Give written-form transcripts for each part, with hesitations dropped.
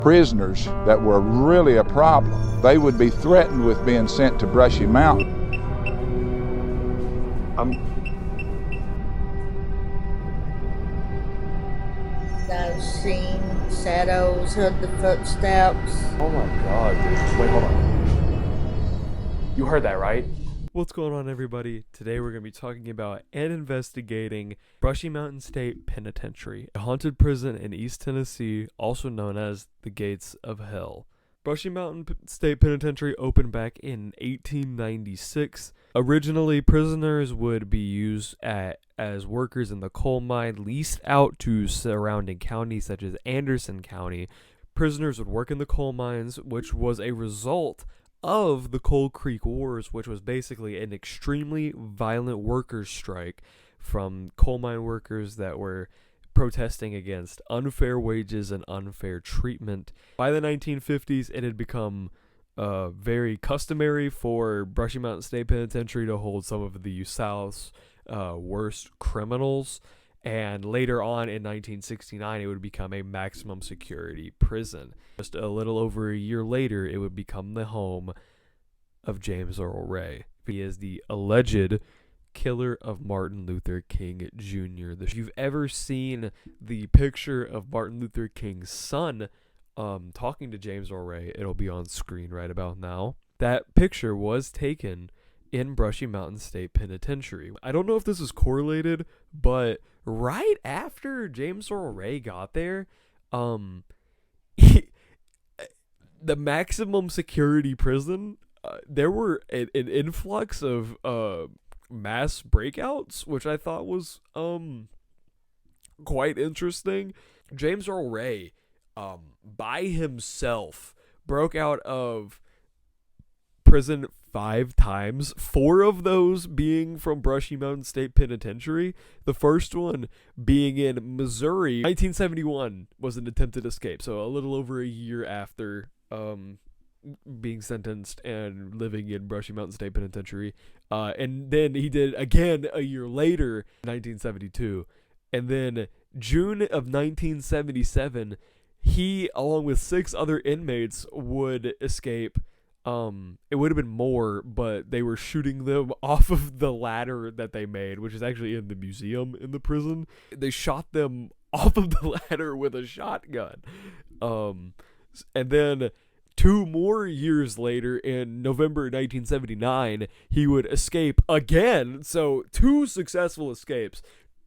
Prisoners that were really a problem, they would be threatened with being sent to Brushy Mountain. I've seen shadows, heard the footsteps. Oh my god, dude. Wait, hold on. You heard that, right? What's going on, everybody? Today we're going to be talking about and investigating Brushy Mountain State Penitentiary, a haunted prison in East Tennessee, also known as the Gates of Hell. Brushy Mountain State Penitentiary opened back in 1896. Originally, prisoners would be used as workers in the coal mine, leased out to surrounding counties such as Anderson County. Prisoners would work in the coal mines, which was a result of the Coal Creek Wars, which was basically an extremely violent workers' strike from coal mine workers that were protesting against unfair wages and unfair treatment. By the 1950s, it had become very customary for Brushy Mountain State Penitentiary to hold some of the South's worst criminals, and later on in 1969, it would become a maximum security prison. Just a little over a year later, it would become the home of James Earl Ray. He is the alleged killer of Martin Luther King Jr. If you've ever seen the picture of Martin Luther King's son talking to James Earl Ray, it'll be on screen right about now. That picture was taken in Brushy Mountain State Penitentiary. I don't know if this is correlated, but right after James Earl Ray got there, the maximum security prison, there were an influx of mass breakouts, which I thought was quite interesting. James Earl Ray, by himself, broke out of prison 5 times, 4 of those being from Brushy Mountain State Penitentiary. The first one being in Missouri. 1971 was an attempted escape, so a little over a year after being sentenced and living in Brushy Mountain State Penitentiary. And then he did again a year later, 1972. And then June of 1977, he, along with 6 other inmates, would escape. It would have been more, but they were shooting them off of the ladder that they made, which is actually in the museum in the prison. They shot them off of the ladder with a shotgun. And then 2 more years later, in November 1979, he would escape again. So 2 successful escapes,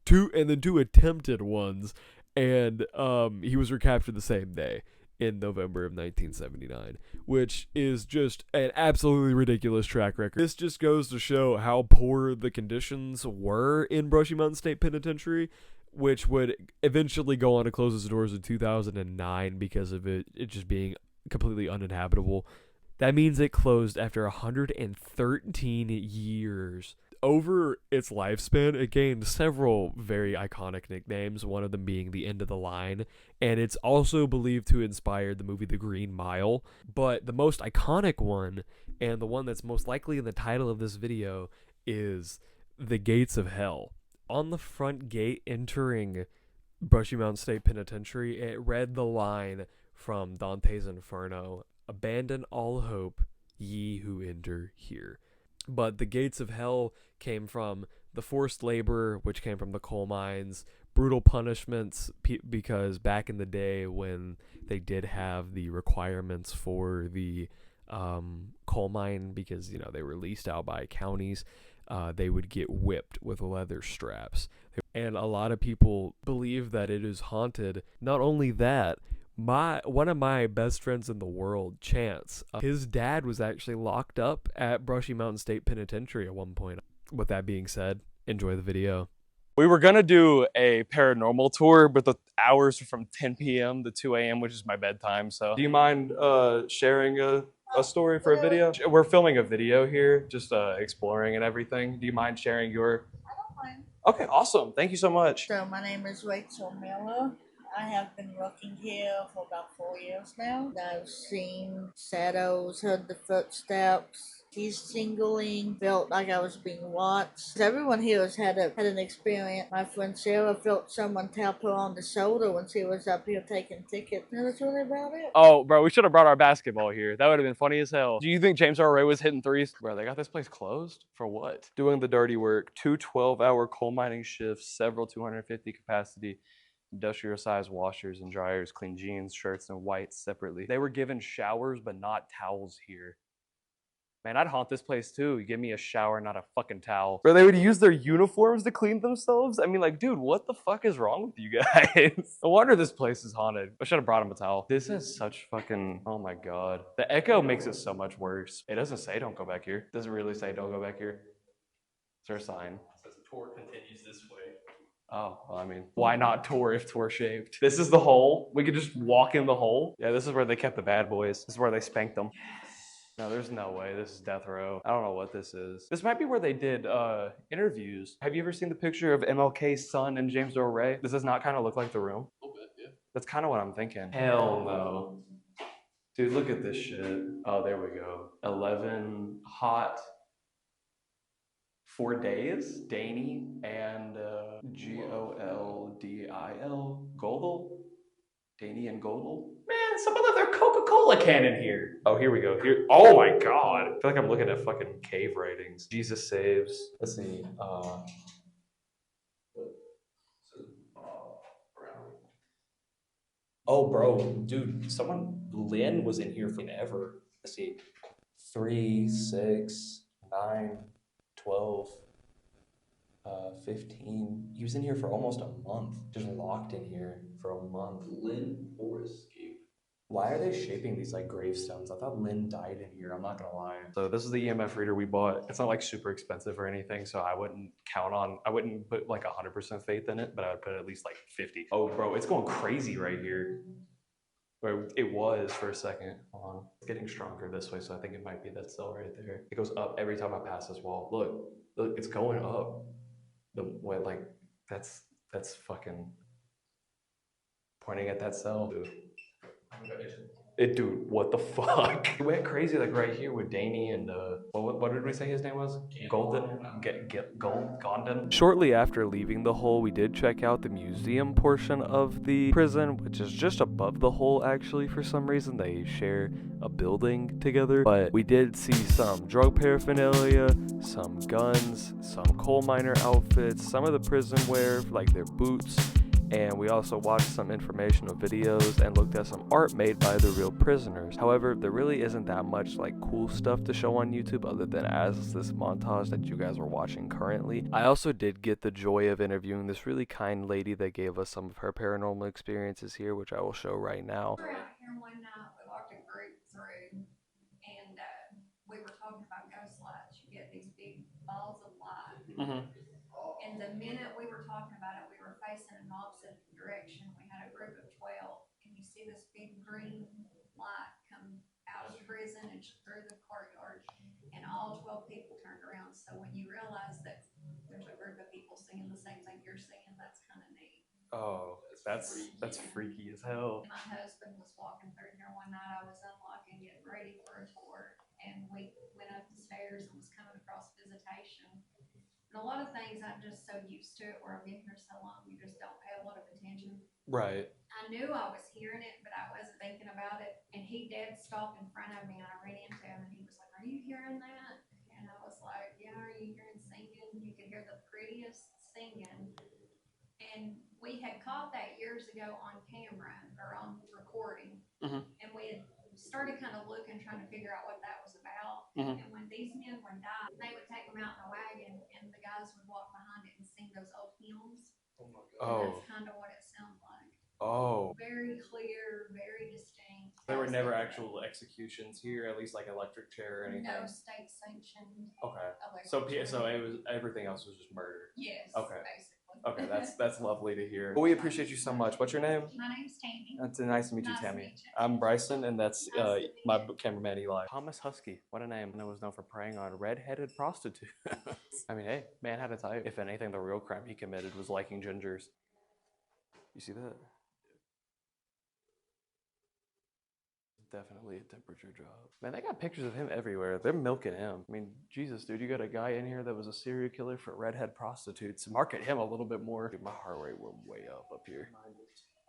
2 attempted ones, and he was recaptured the same day in November of 1979, which is just an absolutely ridiculous track record. This just goes to show how poor the conditions were in Brushy Mountain State Penitentiary, which would eventually go on to close its doors in 2009 because of it just being completely uninhabitable. That means it closed after 113 years. Over its lifespan, it gained several very iconic nicknames, one of them being the End of the Line, and it's also believed to inspire the movie The Green Mile. But the most iconic one, and the one that's most likely in the title of this video, is the Gates of Hell. On the front gate entering Brushy Mountain State Penitentiary, it read the line from Dante's Inferno, "Abandon all hope, ye who enter here." But the Gates of Hell came from the forced labor, which came from the coal mines, brutal punishments, because back in the day when they did have the requirements for the coal mine, because, you know, they were leased out by counties, they would get whipped with leather straps. And a lot of people believe that it is haunted. Not only that, one of my best friends in the world, Chance, his dad was actually locked up at Brushy Mountain State Penitentiary at one point. With that being said, enjoy the video. We were gonna do a paranormal tour, but the hours are from 10 p.m. to 2 a.m., which is my bedtime. So do you mind sharing a story for a video? We're filming a video here, just exploring and everything. Do you mind sharing your... I don't mind. Okay, awesome. Thank you so much. So my name is Rachel Miller. I have been working here for about 4 years now. I've seen shadows, heard the footsteps. tingling, felt like I was being watched. Everyone here has had an experience. My friend Sarah felt someone tap her on the shoulder when she was up here taking tickets. And that's really about it. Oh, bro, we should have brought our basketball here. That would have been funny as hell. Do you think James Earl Ray was hitting threes? Bro, they got this place closed? For what? Doing the dirty work. 2 12-hour coal mining shifts, several 250 capacity industrial sized washers and dryers, clean jeans, shirts, and whites separately. They were given showers, but not towels here. Man, I'd haunt this place too. You give me a shower, not a fucking towel. Or they would use their uniforms to clean themselves. I mean, like, dude, what the fuck is wrong with you guys? No wonder this place is haunted. I should have brought him a towel. This is such fucking, oh my God. The echo makes it so much worse. It doesn't say don't go back here. It doesn't really say don't go back here. Is there a sign? It says tour continues this way. Oh, well, I mean, why not tour if tour shaped? This is the hole. We could just walk in the hole. Yeah, this is where they kept the bad boys. This is where they spanked them. No, there's no way. This is death row. I don't know what this is. This might be where they did interviews. Have you ever seen the picture of MLK's son and James Earl Ray? Does this not kind of look like the room? A little bit, yeah. That's kind of what I'm thinking. Hell no. Dude, look at this shit. Oh, there we go. 11 hot 4 days. Danny and Goldil. Goldil? Danny and Goldil? Man, someone left their Coca-Cola can in here. Oh, here we go. Here. Oh my God. I feel like I'm looking at fucking cave writings. Jesus saves. Let's see. Oh, bro, dude, Lynn was in here forever. Let's see. 3, 6, 9, 12, 15. He was in here for almost a month. Just locked in here for a month. Lynn or Escape. Why are they shaping these like gravestones? I thought Lynn died in here. I'm not gonna lie. So this is the EMF reader we bought. It's not like super expensive or anything, so I wouldn't put like 100% faith in it, but I would put at least like 50. Oh, bro, it's going crazy right here. Or it was for a second. Hold on. It's getting stronger this way, so I think it might be that cell right there. It goes up every time I pass this wall. Look, it's going up. The way, like, that's fucking pointing at that cell. Dude. Dude, what the fuck? It went crazy like right here with Danny and what did we say his name was? Gondon. Shortly after leaving the hole, we did check out the museum portion of the prison, which is just above the hole actually. For some reason they share a building together, but we did see some drug paraphernalia, some guns, some coal miner outfits, some of the prison wear like their boots. And we also watched some informational videos and looked at some art made by the real prisoners. However, there really isn't that much like cool stuff to show on YouTube other than as this montage that you guys are watching currently. I also did get the joy of interviewing this really kind lady that gave us some of her paranormal experiences here, which I will show right now. We were out here one night, we walked a group through, and we were talking about ghost lights. You get these big balls of light. Mm-hmm. And the minute we were talking about it, we were facing an opposite direction. We had a group of 12, and you see this big green light come out of prison and through the courtyard, and all 12 people turned around. So when you realize that there's a group of people singing the same thing you're singing, that's kind of neat. Oh, that's freaky as hell. My husband was walking through here one night. I was unlocking, getting ready for a tour, and we went up the stairs and was coming across visitation. And a lot of things I'm just so used to it where I've been here so long, you just don't pay a lot of attention. Right. I knew I was hearing it, but I wasn't thinking about it. And he dead stopped in front of me, and I ran into him, and he was like, "Are you hearing that?" And I was like, "Yeah, are you hearing singing?" You could hear the prettiest singing. And we had caught that years ago on camera or on recording. Mm-hmm. And we had started kind of looking, trying to figure out what that was about. Mm-hmm. And when these men would die, they would take them out in a wagon, and the guys would walk behind it and sing those old hymns. Oh my God. And that's kind of what it sounds like. Oh. Very clear, very distinct. There were never actual executions here, at least like electric chair or anything? No state sanctioned. Okay. So it was everything else was just murder? Yes. Okay. Basically. Okay, that's lovely to hear. Well, we appreciate you so much. What's your name? My name's Tammy. It's nice to meet you, Tammy. I'm Bryson, and that's my cameraman Eli. Thomas Husky, what a name. And it was known for preying on red-headed prostitutes. I mean, hey, man had a type. If anything, the real crime he committed was liking gingers. You see that? definitely a temperature drop. Man, they got pictures of him everywhere. They're milking him. I mean, Jesus, dude, you got a guy in here that was a serial killer for redhead prostitutes. Market him a little bit more. Dude, my heart rate went way up here.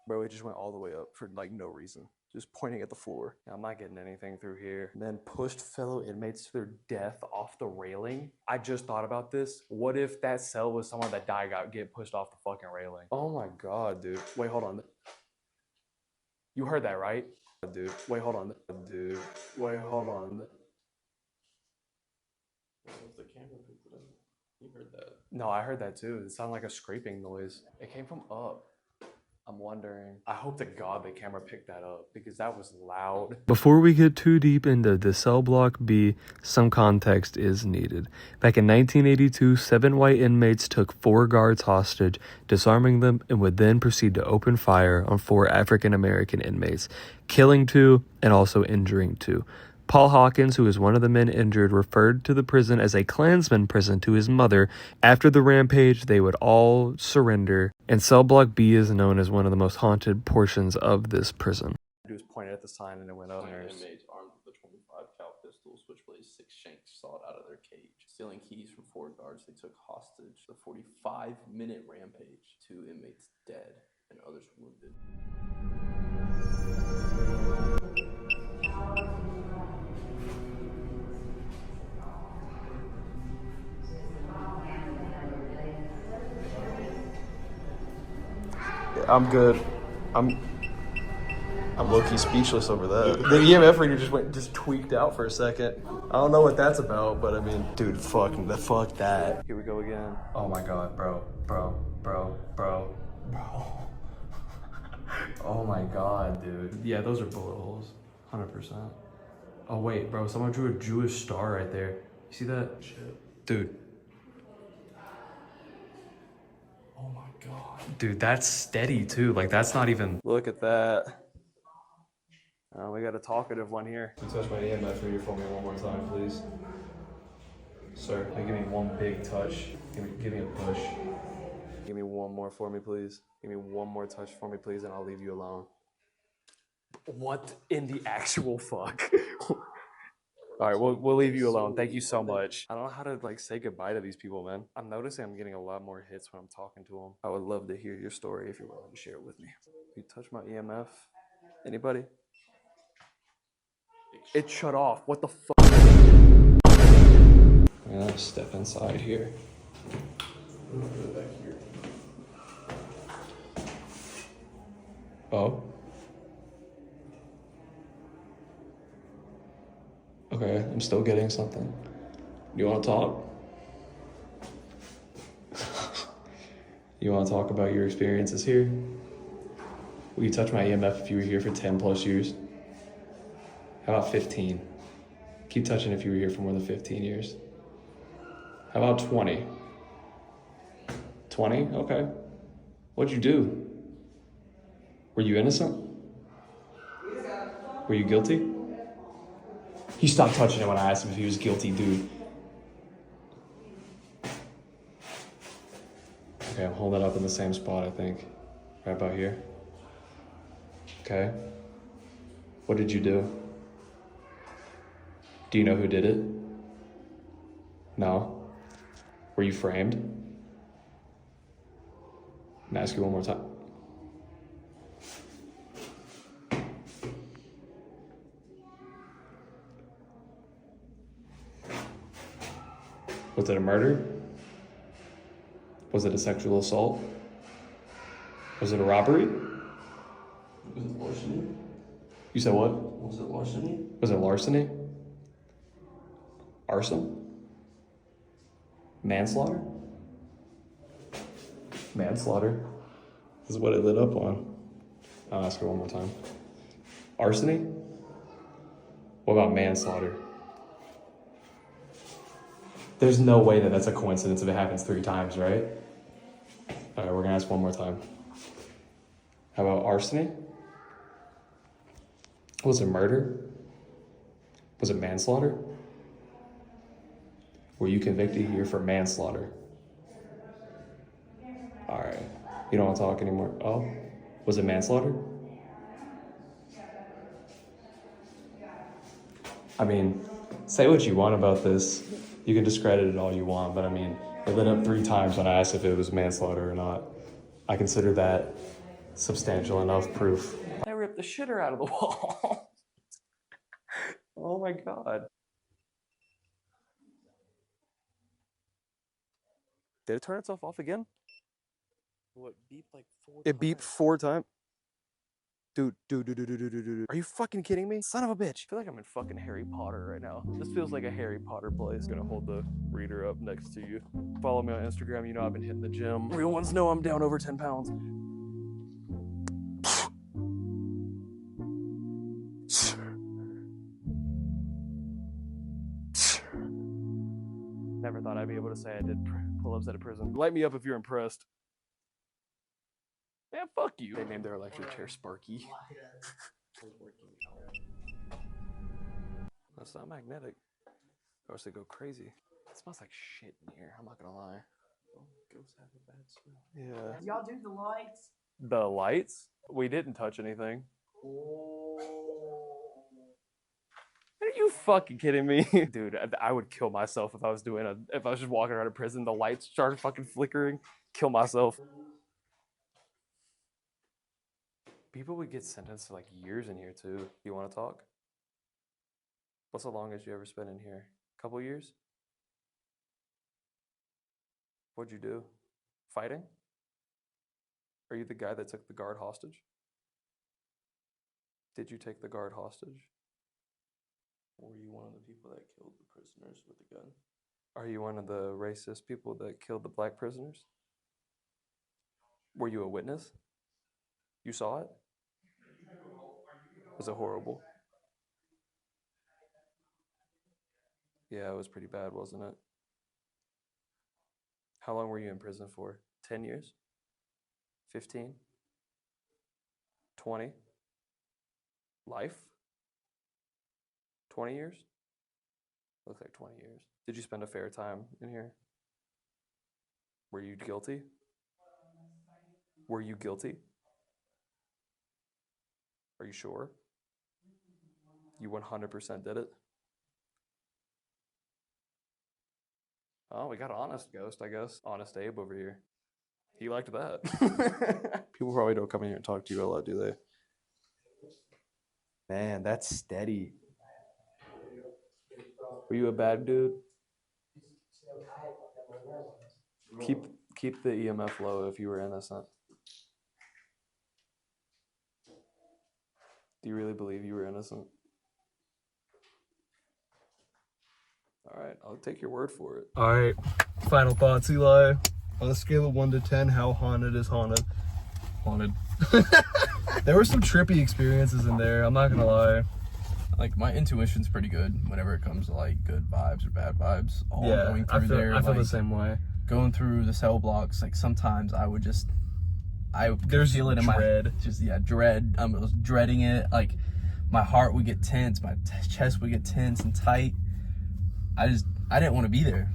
Bro, it just went all the way up for like no reason. Just pointing at the floor. I'm not getting anything through here. And then pushed fellow inmates to their death off the railing. I just thought about this. What if that cell was someone that died, get pushed off the fucking railing? Oh my God, dude. Wait, hold on. You heard that, right? Dude, wait, hold on. Dude, wait, hold on. The camera picked it up. You heard that? No, I heard that too. It sounded like a scraping noise. It came from up. I'm wondering. I hope to God the camera picked that up because that was loud. Before we get too deep into the cell block B, some context is needed. Back in 1982, 7 white inmates took 4 guards hostage, disarming them, and would then proceed to open fire on 4 African American inmates, killing 2 and also injuring 2. Paul Hawkins, who is one of the men injured, referred to the prison as a Klansman prison to his mother. After the rampage, they would all surrender, and cell block B is known as one of the most haunted portions of this prison. He was pointing at the sign and it went up. Inmates armed with the 25 cal pistol switchblade 6 shanks sawed out of their cage. Stealing keys from 4 guards they took hostage. The 45-minute rampage. 2 inmates dead and others wounded. I'm good. I'm low-key speechless over that. The EMF reader just tweaked out for a second. I don't know what that's about, but I mean, dude, fuck that. Here we go again. Oh my God, bro. Oh my God, dude. Yeah, those are bullet holes, 100%. Oh wait, bro, someone drew a Jewish star right there. You see that? Shit. Dude. Oh my God. Dude, that's steady too. Like, that's not even... Look at that. We got a talkative one here. Can you touch my EMF reader for me one more time, please? Sir, give me one big touch. Give me a push. Give me one more for me, please. Give me one more touch for me, please, and I'll leave you alone. What in the actual fuck? All right, we'll leave you alone. Thank you so much. I don't know how to like say goodbye to these people, man. I'm noticing I'm getting a lot more hits when I'm talking to them. I would love to hear your story if you're willing to share it with me. You touch my EMF? Anybody? It shut off. What the fuck? I'm gonna step inside here. Oh. Okay, I'm still getting something. You want to talk? You want to talk about your experiences here? Will you touch my EMF if you were here for 10 plus years? How about 15? Keep touching if you were here for more than 15 years. How about 20? 20? Okay. What'd you do? Were you innocent? Were you guilty? He stopped touching it when I asked him if he was guilty, dude. Okay, I'm holding it up in the same spot, I think. Right about here. Okay. What did you do? Do you know who did it? No? Were you framed? I'm gonna ask you one more time. Was it a murder? Was it a sexual assault? Was it a robbery? Was it larceny? You said what? Was it larceny? Was it larceny? Arson? Manslaughter? Manslaughter. This is what it lit up on. I'll ask her one more time. Arsony? What about manslaughter? There's no way that that's a coincidence if it happens 3 times, right? All right, we're gonna ask one more time. How about arsony? Was it murder? Was it manslaughter? Were you convicted here for manslaughter? All right, you don't want to talk anymore. Oh, was it manslaughter? I mean, say what you want about this. You can discredit it all you want, but I mean, it lit up 3 times when I asked if it was manslaughter or not. I consider that substantial enough proof. I ripped the shitter out of the wall. Oh my god. Did it turn itself off again? What beeped like 4 It beeped 4 times. Dude. Are you fucking kidding me? Son of a bitch. I feel like I'm in fucking Harry Potter right now. This feels like a Harry Potter place. Gonna hold the reader up next to you. Follow me on Instagram. You know I've been hitting the gym. Real ones know I'm down over 10 pounds. Never thought I'd be able to say I did pull-ups at a prison. Light me up if you're impressed. Man, fuck you. They named their electric chair Sparky. That's not magnetic. Or else they go crazy. It smells like shit in here, I'm not gonna lie. Ghosts have a bad smell. Yeah. Y'all do the lights? The lights? We didn't touch anything. Are you fucking kidding me? Dude, I would kill myself if I was just walking around a prison, the lights started fucking flickering. Kill myself. People would get sentenced to like years in here too. You want to talk? What's the longest you ever spent in here? Couple years? What'd you do? Fighting? Are you the guy that took the guard hostage? Did you take the guard hostage? Were you one of the people that killed the prisoners with the gun? Are you one of the racist people that killed the black prisoners? Were you a witness? You saw it? Was it horrible? Yeah, it was pretty bad, wasn't it? How long were you in prison for? 10 years? 15? 20? Life? 20 years? Looks like 20 years. Did you spend a fair time in here? Were you guilty? Were you guilty? Are you sure? You 100% did it? Oh, we got Honest Ghost, I guess. Honest Abe over here. He liked that. People probably don't come in here and talk to you a lot, do they? Man, that's steady. Were you a bad dude? Keep the EMF low if you were innocent. Do you really believe you were innocent? All right, I'll take your word for it. All right, final thoughts, Eli. On a scale of 1 to 10, how haunted is haunted? Haunted. There were some trippy experiences in there, I'm not gonna lie. Like, my intuition's pretty good whenever it comes to like good vibes or bad vibes. All Yeah, going I through feel, there, I feel like, the same way. going through the cell blocks, like sometimes I would just, I could feel it in dread. Dread. I was dreading it. Like, my heart would get tense, my chest would get tense and tight. I didn't want to be there.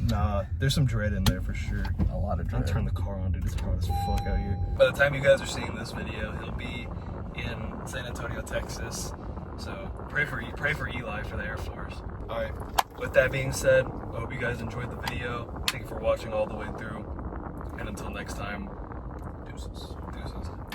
Nah, there's some dread in there for sure. A lot of I'll dread. turn the car on, dude. It's hot as fuck out here. By the time you guys are seeing this video, he'll be in San Antonio, Texas. So pray for Eli for the Air Force. All right. With that being said, I hope you guys enjoyed the video. Thank you for watching all the way through. And until next time, deuces.